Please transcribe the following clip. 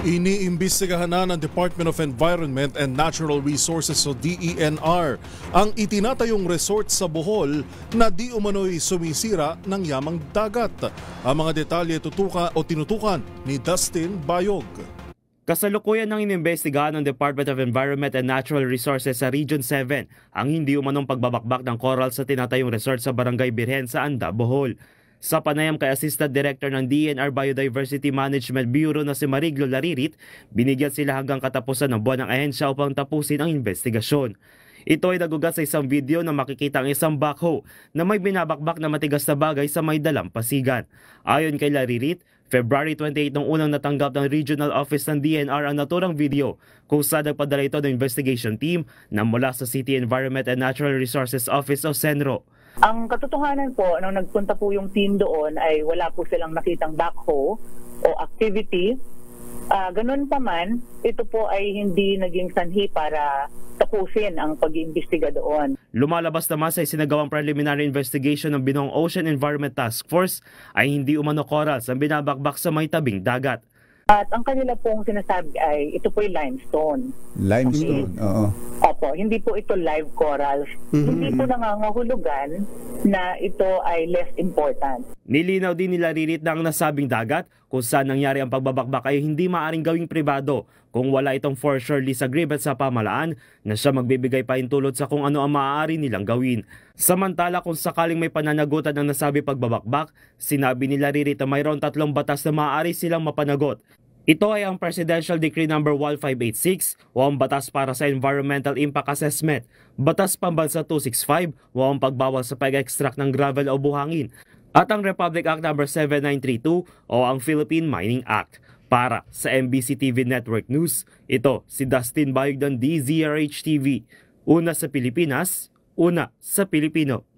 Iniimbestigahan na ng Department of Environment and Natural Resources o DENR ang itinatayong resort sa Bohol na di umano'y sumisira ng yamang dagat. Ang mga detalye tinutukan ni Dustin Bayog. Kasalukuyan ng inimbestigahan ng Department of Environment and Natural Resources sa Region 7 ang hindi umanong pagbabakbak ng coral sa tinatayong resort sa Barangay Birhen sa Anda, Bohol. Sa panayam kay Assistant Director ng DENR Biodiversity Management Bureau na si Mariglo Laririt, binigyan sila hanggang katapusan ng buwan ng ahensya upang tapusin ang investigasyon. Ito ay nagugat sa isang video na makikita ang isang backhoe na may binabakbak na matigas na bagay sa may dalampasigan. Ayon kay Laririt, February 28 nung unang natanggap ng Regional Office ng DENR ang naturang video kung saan nagpadala ito ng investigation team na mula sa City Environment and Natural Resources Office o CENRO. Ang katotohanan po, nung nagpunta po yung team doon ay wala po silang nakitang backhoe o activity. Ganun pa man, ito po ay hindi naging sanhi para tapusin ang pag-iimbestiga doon. Lumalabas naman sa isinagawang preliminary investigation ng Binong Ocean Environment Task Force ay hindi umano corals ang binabakbak sa may tabing dagat. At ang kanila pong sinasabi ay ito po yung limestone. Limestone, oo. Opo, hindi po ito live corals. Hindi po nangangahulugan na ito ay less important. Nilinaw din nila Laririt na ang nasabing dagat kung saan nangyari ang pagbabakbak ay hindi maaring gawing pribado kung wala itong for-sure lease agreement sa pamahalaan na siya magbibigay pahintulot sa kung ano ang maaari nilang gawin. Samantala kung sakaling may pananagutan ng nasabi pagbabakbak, sinabi nila Laririt na mayroon 3 batas na maaari silang mapanagot. Ito ay ang Presidential Decree No. 1586 o ang Batas para sa Environmental Impact Assessment, Batas Pambansa 265 o ang pagbawal sa pag-extract ng gravel o buhangin, at ang Republic Act No. 7932 o ang Philippine Mining Act. Para sa MBC TV Network News, ito si Dustin Bayog ng DZRH TV. Una sa Pilipinas, una sa Pilipino.